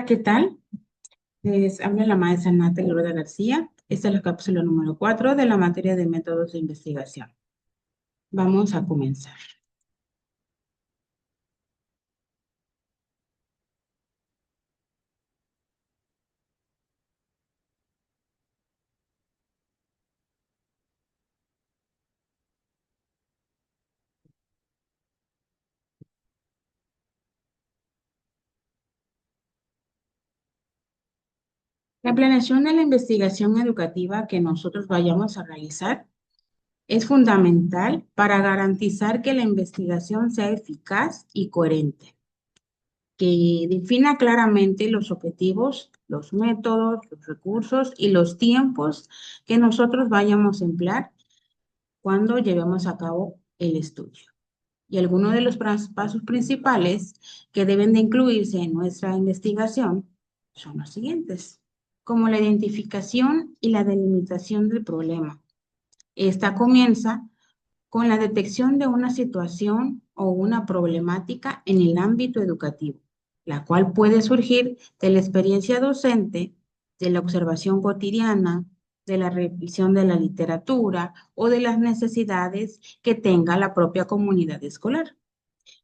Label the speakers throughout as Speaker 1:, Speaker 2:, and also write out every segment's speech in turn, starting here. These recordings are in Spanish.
Speaker 1: Hola, ¿qué tal? Les habla la maestra Nata Lourdes García. Esta es la cápsula número 4 de la materia de métodos de investigación. Vamos a comenzar. La planeación de la investigación educativa que nosotros vayamos a realizar es fundamental para garantizar que la investigación sea eficaz y coherente, que defina claramente los objetivos, los métodos, los recursos y los tiempos que nosotros vayamos a emplear cuando llevemos a cabo el estudio. Y algunos de los pasos principales que deben de incluirse en nuestra investigación son los siguientes, como la identificación y la delimitación del problema. Esta comienza con la detección de una situación o una problemática en el ámbito educativo, la cual puede surgir de la experiencia docente, de la observación cotidiana, de la revisión de la literatura o de las necesidades que tenga la propia comunidad escolar.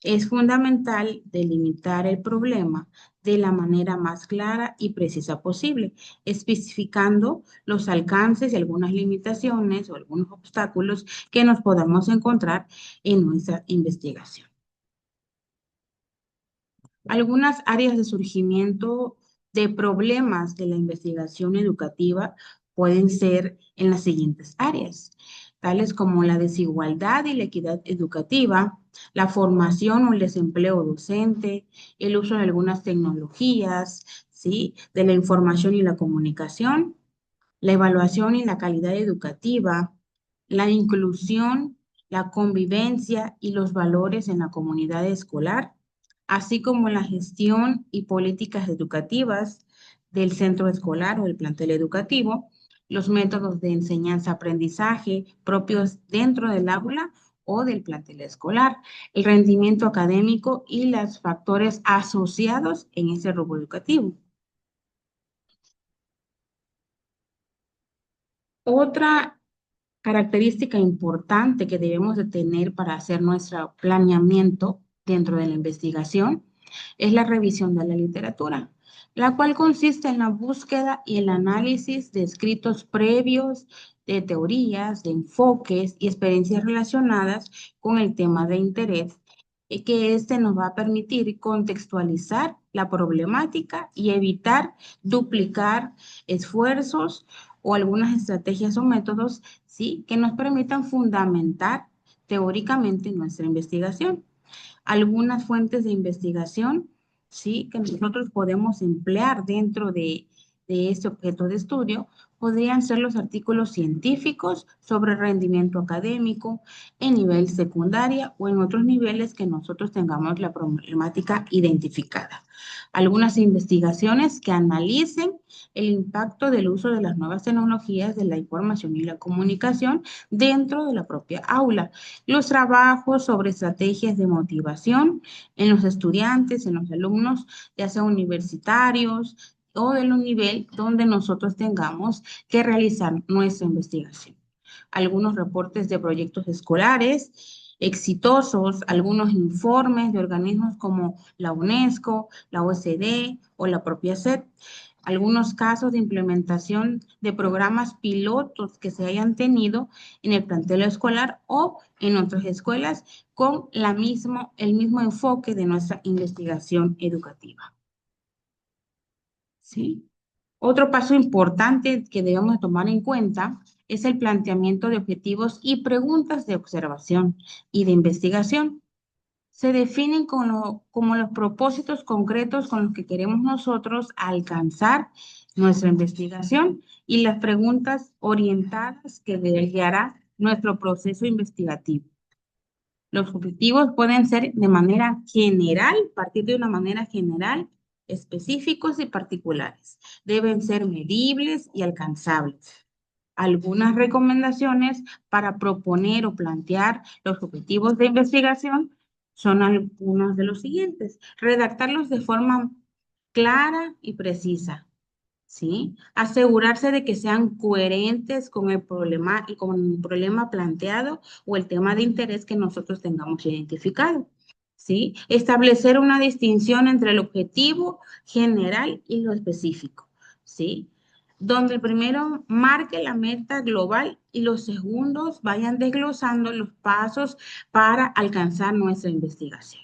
Speaker 1: Es fundamental delimitar el problema de la manera más clara y precisa posible, especificando los alcances y algunas limitaciones o algunos obstáculos que nos podamos encontrar en nuestra investigación. Algunas áreas de surgimiento de problemas de la investigación educativa pueden ser en las siguientes áreas, tales como la desigualdad y la equidad educativa, la formación o el desempleo docente, el uso de algunas tecnologías, ¿sí? De la información y la comunicación, la evaluación y la calidad educativa, la inclusión, la convivencia y los valores en la comunidad escolar, así como la gestión y políticas educativas del centro escolar o el plantel educativo, los métodos de enseñanza-aprendizaje propios dentro del aula o del plantel escolar, el rendimiento académico y los factores asociados en ese rubro educativo. Otra característica importante que debemos de tener para hacer nuestro planeamiento dentro de la investigación es la revisión de la literatura, la cual consiste en la búsqueda y el análisis de escritos previos, de teorías, de enfoques y experiencias relacionadas con el tema de interés, y que este nos va a permitir contextualizar la problemática y evitar duplicar esfuerzos o algunas estrategias o métodos, ¿sí? Que nos permitan fundamentar teóricamente nuestra investigación. Algunas fuentes de investigación, ¿sí? Que nosotros podemos emplear dentro de este objeto de estudio podrían ser los artículos científicos sobre rendimiento académico en nivel secundaria o en otros niveles que nosotros tengamos la problemática identificada. Algunas investigaciones que analicen el impacto del uso de las nuevas tecnologías de la información y la comunicación dentro de la propia aula. Los trabajos sobre estrategias de motivación en los estudiantes, en los alumnos, ya sea universitarios o de un nivel donde nosotros tengamos que realizar nuestra investigación. Algunos reportes de proyectos escolares exitosos, algunos informes de organismos como la UNESCO, la OSD o la propia SED, algunos casos de implementación de programas pilotos que se hayan tenido en el plantel escolar o en otras escuelas con el mismo enfoque de nuestra investigación educativa. ¿Sí? Otro paso importante que debemos tomar en cuenta es el planteamiento de objetivos y preguntas de observación y de investigación. Se definen como los propósitos concretos con los que queremos nosotros alcanzar nuestra investigación y las preguntas orientadas que guiará nuestro proceso investigativo. Los objetivos pueden ser de manera general, partir de una manera general, específicos y particulares. Deben ser medibles y alcanzables. Algunas recomendaciones para proponer o plantear los objetivos de investigación son algunos de los siguientes. Redactarlos de forma clara y precisa, ¿sí? Asegurarse de que sean coherentes con el problema planteado o el tema de interés que nosotros tengamos identificado, ¿sí? Establecer una distinción entre el objetivo general y lo específico, ¿sí? Donde el primero marque la meta global y los segundos vayan desglosando los pasos para alcanzar nuestra investigación.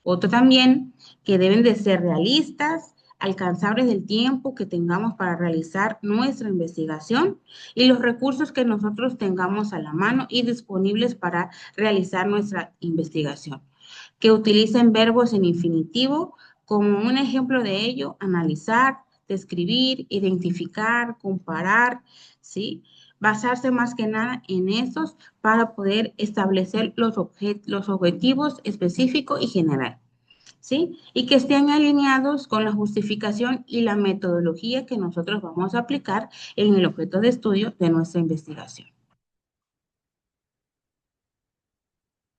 Speaker 1: Otro también, que deben de ser realistas, alcanzables del tiempo que tengamos para realizar nuestra investigación y los recursos que nosotros tengamos a la mano y disponibles para realizar nuestra investigación. Que utilicen verbos en infinitivo, como un ejemplo de ello, analizar, describir, identificar, comparar, ¿sí? Basarse más que nada en estos para poder establecer los objetivos específicos y general, ¿sí? Y que estén alineados con la justificación y la metodología que nosotros vamos a aplicar en el objeto de estudio de nuestra investigación.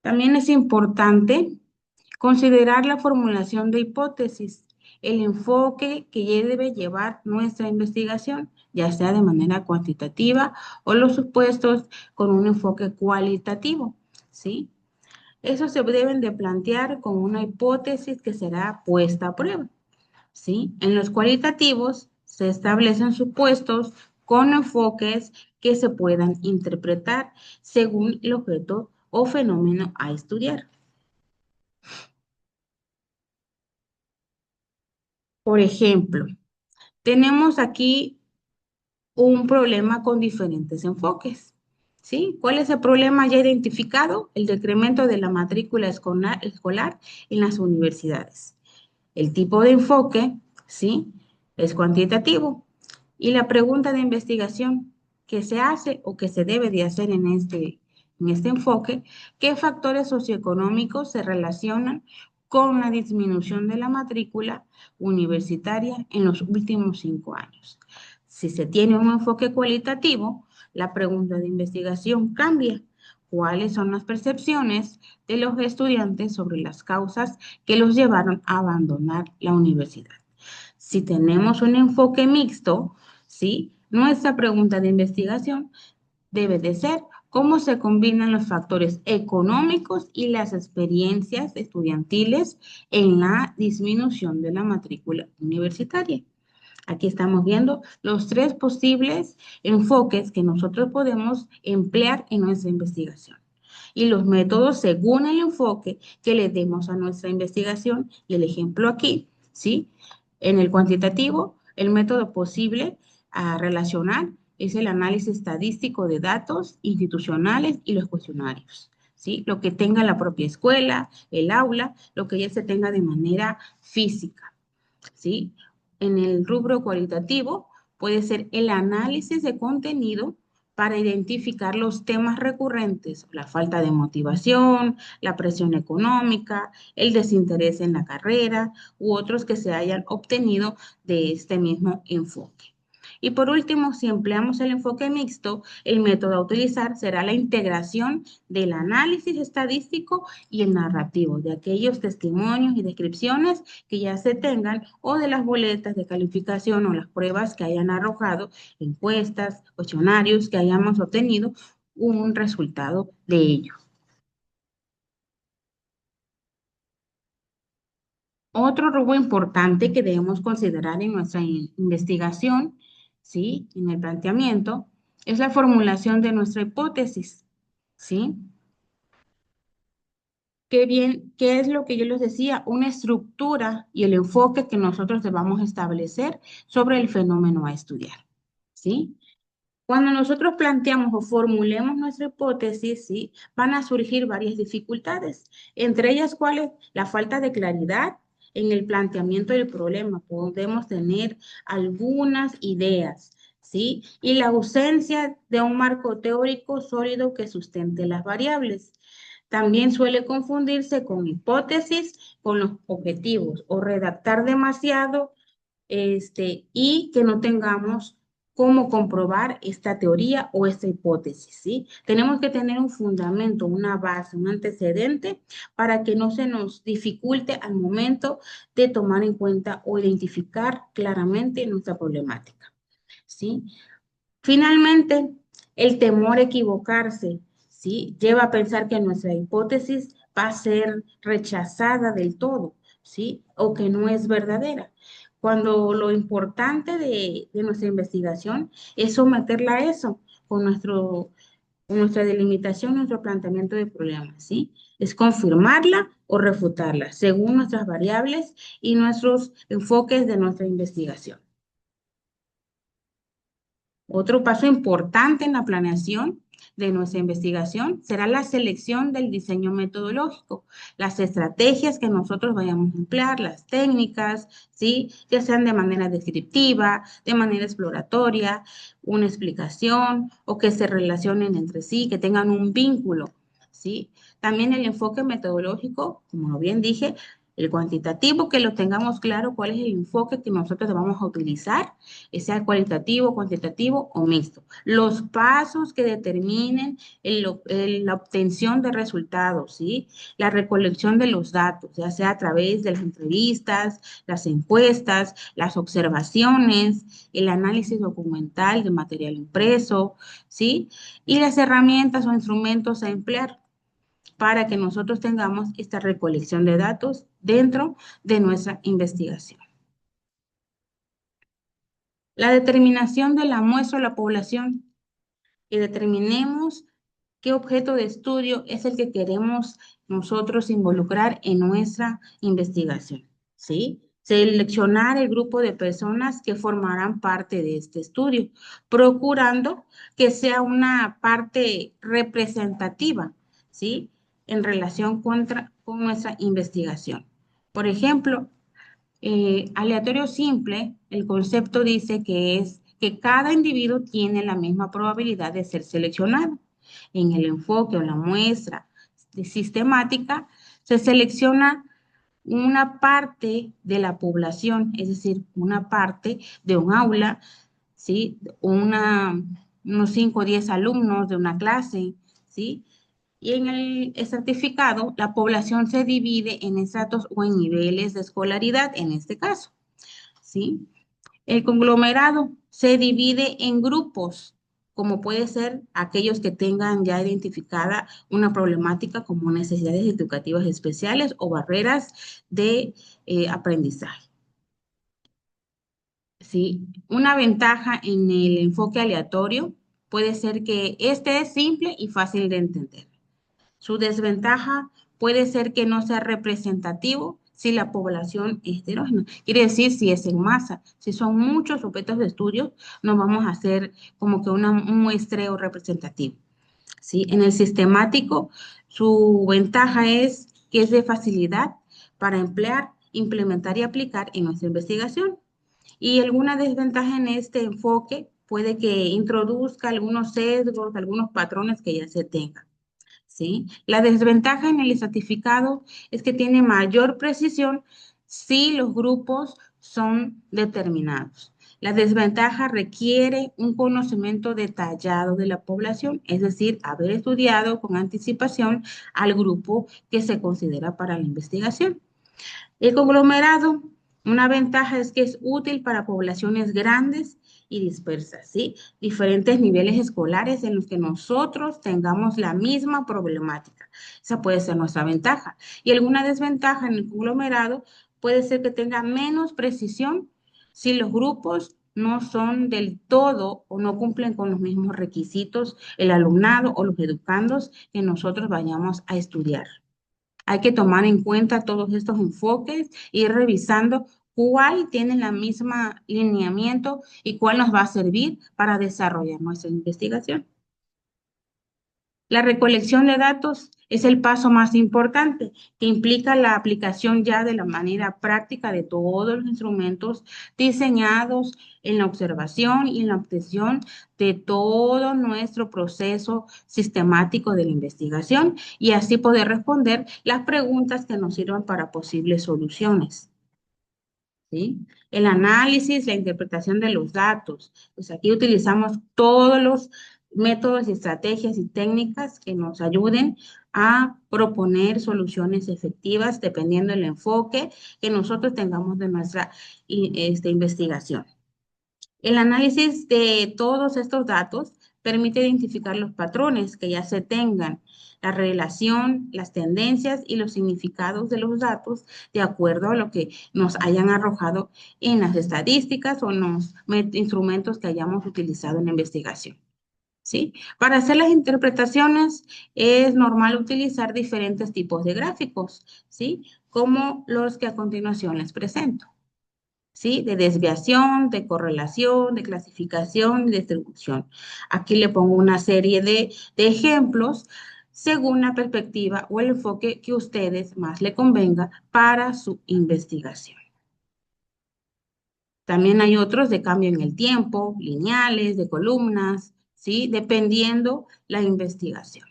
Speaker 1: También es importante considerar la formulación de hipótesis, el enfoque que debe llevar nuestra investigación, ya sea de manera cuantitativa o los supuestos con un enfoque cualitativo, ¿sí? Eso se deben de plantear con una hipótesis que será puesta a prueba, ¿sí? En los cualitativos se establecen supuestos con enfoques que se puedan interpretar según el objeto o fenómeno a estudiar. Por ejemplo, tenemos aquí un problema con diferentes enfoques, ¿sí? ¿Cuál es el problema ya identificado? El decremento de la matrícula escolar en las universidades. El tipo de enfoque, ¿sí? Es cuantitativo. Y la pregunta de investigación que se hace o que se debe de hacer en este enfoque, ¿qué factores socioeconómicos se relacionan con la disminución de la matrícula universitaria en los últimos 5 años? Si se tiene un enfoque cualitativo, la pregunta de investigación cambia. ¿Cuáles son las percepciones de los estudiantes sobre las causas que los llevaron a abandonar la universidad? Si tenemos un enfoque mixto, ¿sí? Nuestra pregunta de investigación debe de ser cómo se combinan los factores económicos y las experiencias estudiantiles en la disminución de la matrícula universitaria. Aquí estamos viendo los 3 posibles enfoques que nosotros podemos emplear en nuestra investigación y los métodos según el enfoque que le demos a nuestra investigación. Y el ejemplo aquí, ¿sí? En el cuantitativo, el método posible a relacionar es el análisis estadístico de datos institucionales y los cuestionarios, ¿sí? Lo que tenga la propia escuela, el aula, lo que ya se tenga de manera física, ¿sí? En el rubro cualitativo puede ser el análisis de contenido para identificar los temas recurrentes, la falta de motivación, la presión económica, el desinterés en la carrera u otros que se hayan obtenido de este mismo enfoque. Y por último, si empleamos el enfoque mixto, el método a utilizar será la integración del análisis estadístico y el narrativo, de aquellos testimonios y descripciones que ya se tengan o de las boletas de calificación o las pruebas que hayan arrojado, encuestas, cuestionarios que hayamos obtenido un resultado de ello. Otro rubro importante que debemos considerar en nuestra investigación, ¿sí? En el planteamiento, es la formulación de nuestra hipótesis, ¿sí? Qué bien, ¿qué es lo que yo les decía? Una estructura y el enfoque que nosotros debamos establecer sobre el fenómeno a estudiar, ¿sí? Cuando nosotros planteamos o formulemos nuestra hipótesis, ¿sí? Van a surgir varias dificultades, entre ellas, ¿cuál es? La falta de claridad en el planteamiento del problema. Podemos tener algunas ideas, ¿sí? Y la ausencia de un marco teórico sólido que sustente las variables. También suele confundirse con hipótesis, con los objetivos o redactar demasiado y que no tengamos cómo comprobar esta teoría o esta hipótesis, ¿sí? Tenemos que tener un fundamento, una base, un antecedente para que no se nos dificulte al momento de tomar en cuenta o identificar claramente nuestra problemática, ¿sí? Finalmente, el temor a equivocarse, ¿sí? Lleva a pensar que nuestra hipótesis va a ser rechazada del todo, ¿sí? O que no es verdadera. Cuando lo importante de nuestra investigación es someterla a eso, con con nuestra delimitación, nuestro planteamiento de problemas, ¿sí? Es confirmarla o refutarla según nuestras variables y nuestros enfoques de nuestra investigación. Otro paso importante en la planeación de nuestra investigación será la selección del diseño metodológico, las estrategias que nosotros vayamos a emplear, las técnicas, ¿sí? Ya sean de manera descriptiva, de manera exploratoria, una explicación o que se relacionen entre sí, que tengan un vínculo, ¿sí? También el enfoque metodológico, como bien dije, el cuantitativo, que lo tengamos claro cuál es el enfoque que nosotros vamos a utilizar, sea cualitativo, cuantitativo o mixto. Los pasos que determinen la obtención de resultados, ¿sí? La recolección de los datos, ya sea a través de las entrevistas, las encuestas, las observaciones, el análisis documental de material impreso, ¿sí? Y las herramientas o instrumentos a emplear para que nosotros tengamos esta recolección de datos dentro de nuestra investigación. La determinación de la muestra a la población, que determinemos qué objeto de estudio es el que queremos nosotros involucrar en nuestra investigación, ¿sí? Seleccionar el grupo de personas que formarán parte de este estudio, procurando que sea una parte representativa, ¿sí? En relación con nuestra investigación. Por ejemplo, aleatorio simple, el concepto dice que es que cada individuo tiene la misma probabilidad de ser seleccionado. En el enfoque o la muestra sistemática, se selecciona una parte de la población, es decir, una parte de un aula, ¿sí? Unos 5 o 10 alumnos de una clase, ¿sí? Y en el certificado, la población se divide en estratos o en niveles de escolaridad, en este caso, ¿sí? El conglomerado se divide en grupos, como puede ser aquellos que tengan ya identificada una problemática como necesidades educativas especiales o barreras de aprendizaje. ¿Sí? Una ventaja en el enfoque aleatorio puede ser que este es simple y fácil de entender. Su desventaja puede ser que no sea representativo si la población es heterogénea. Quiere decir, si es en masa, si son muchos objetos de estudio, no vamos a hacer como que un muestreo representativo, ¿sí? En el sistemático, su ventaja es que es de facilidad para emplear, implementar y aplicar en nuestra investigación. Y alguna desventaja en este enfoque puede que introduzca algunos sesgos, algunos patrones que ya se tengan. ¿Sí? La desventaja en el estratificado es que tiene mayor precisión si los grupos son determinados. La desventaja requiere un conocimiento detallado de la población, es decir, haber estudiado con anticipación al grupo que se considera para la investigación. El conglomerado, una ventaja es que es útil para poblaciones grandes y dispersas, ¿sí? Diferentes niveles escolares en los que nosotros tengamos la misma problemática. Esa puede ser nuestra ventaja. Y alguna desventaja en el conglomerado puede ser que tenga menos precisión si los grupos no son del todo o no cumplen con los mismos requisitos el alumnado o los educandos que nosotros vayamos a estudiar. Hay que tomar en cuenta todos estos enfoques y ir revisando cuál tiene la misma lineamiento y cuál nos va a servir para desarrollar nuestra investigación. La recolección de datos es el paso más importante, que implica la aplicación ya de la manera práctica de todos los instrumentos diseñados en la observación y en la obtención de todo nuestro proceso sistemático de la investigación y así poder responder las preguntas que nos sirvan para posibles soluciones. ¿sí? El análisis, la interpretación de los datos. Pues aquí utilizamos todos los métodos y estrategias y técnicas que nos ayuden a proponer soluciones efectivas dependiendo del enfoque que nosotros tengamos de nuestra investigación. El análisis de todos estos datos permite identificar los patrones que ya se tengan, la relación, las tendencias y los significados de los datos de acuerdo a lo que nos hayan arrojado en las estadísticas o en los instrumentos que hayamos utilizado en la investigación. ¿Sí? Para hacer las interpretaciones es normal utilizar diferentes tipos de gráficos, ¿sí? Como los que a continuación les presento. ¿Sí? De desviación, de correlación, de clasificación y distribución. Aquí le pongo una serie de ejemplos según la perspectiva o el enfoque que a ustedes más le convenga para su investigación. También hay otros de cambio en el tiempo, lineales, de columnas, ¿sí? Dependiendo la investigación.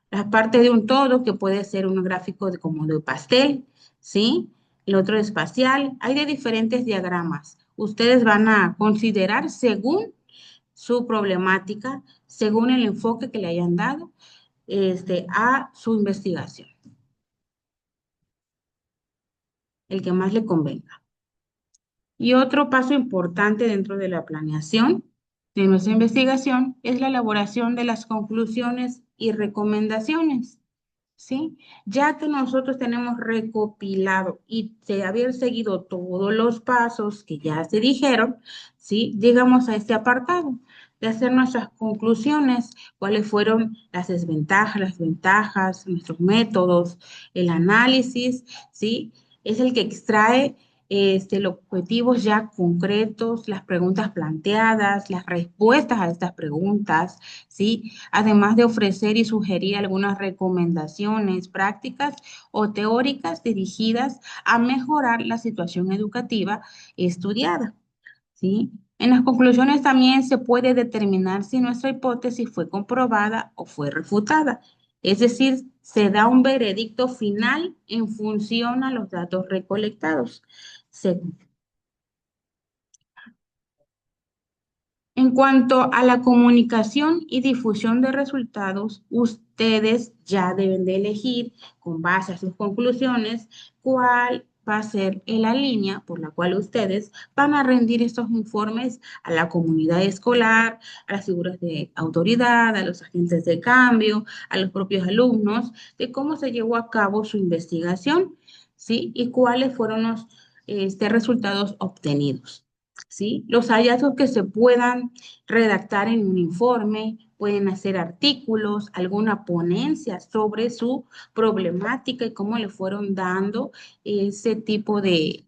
Speaker 1: La parte de un todo, que puede ser un gráfico como de pastel, ¿sí? El otro espacial. Hay de diferentes diagramas. Ustedes van a considerar según su problemática, según el enfoque que le hayan dado a su investigación, el que más le convenga. Y otro paso importante dentro de la planeación de nuestra investigación es la elaboración de las conclusiones y recomendaciones. ¿Sí? Ya que nosotros tenemos recopilado y de haber seguido todos los pasos que ya se dijeron, ¿sí? Llegamos a este apartado de hacer nuestras conclusiones, cuáles fueron las desventajas, las ventajas, nuestros métodos, el análisis, ¿sí? Es el que extrae los objetivos ya concretos, las preguntas planteadas, las respuestas a estas preguntas, ¿sí? Además de ofrecer y sugerir algunas recomendaciones prácticas o teóricas dirigidas a mejorar la situación educativa estudiada, ¿sí? En las conclusiones también se puede determinar si nuestra hipótesis fue comprobada o fue refutada. Es decir, se da un veredicto final en función a los datos recolectados. Se En cuanto a la comunicación y difusión de resultados, ustedes ya deben de elegir, con base a sus conclusiones, cuál va a ser la línea por la cual ustedes van a rendir estos informes a la comunidad escolar, a las figuras de autoridad, a los agentes de cambio, a los propios alumnos, de cómo se llevó a cabo su investigación, ¿sí? Y cuáles fueron los resultados obtenidos. ¿Sí? Los hallazgos que se puedan redactar en un informe, pueden hacer artículos, alguna ponencia sobre su problemática y cómo le fueron dando ese tipo de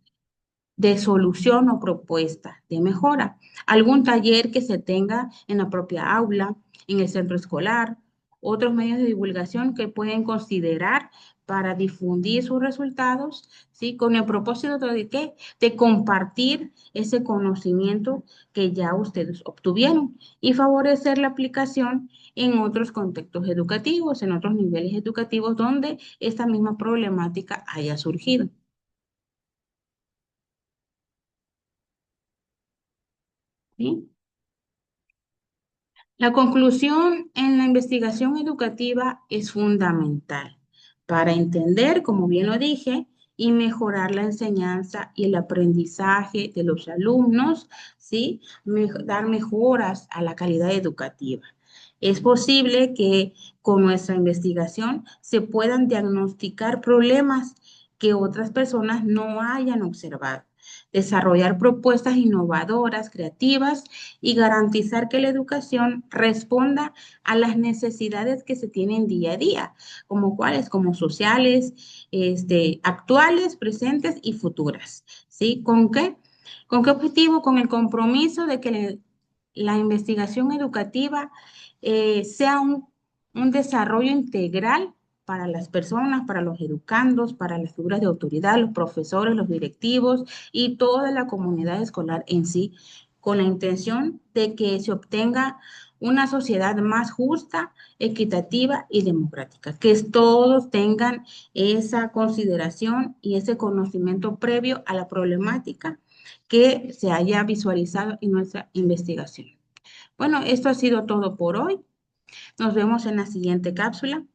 Speaker 1: solución o propuesta de mejora. Algún taller que se tenga en la propia aula, en el centro escolar, otros medios de divulgación que pueden considerar para difundir sus resultados, ¿sí? Con el propósito de ¿qué? De compartir ese conocimiento que ya ustedes obtuvieron y favorecer la aplicación en otros contextos educativos, en otros niveles educativos donde esta misma problemática haya surgido. ¿Sí? La conclusión en la investigación educativa es fundamental para entender, como bien lo dije, y mejorar la enseñanza y el aprendizaje de los alumnos, ¿sí? Dar mejoras a la calidad educativa. Es posible que con nuestra investigación se puedan diagnosticar problemas que otras personas no hayan observado, desarrollar propuestas innovadoras, creativas y garantizar que la educación responda a las necesidades que se tienen día a día, como cuáles, como sociales, actuales, presentes y futuras. ¿Sí? ¿Con qué? ¿Con qué objetivo? Con el compromiso de que la investigación educativa sea un desarrollo integral para las personas, para los educandos, para las figuras de autoridad, los profesores, los directivos y toda la comunidad escolar en sí, con la intención de que se obtenga una sociedad más justa, equitativa y democrática, que todos tengan esa consideración y ese conocimiento previo a la problemática que se haya visualizado en nuestra investigación. Bueno, esto ha sido todo por hoy. Nos vemos en la siguiente cápsula.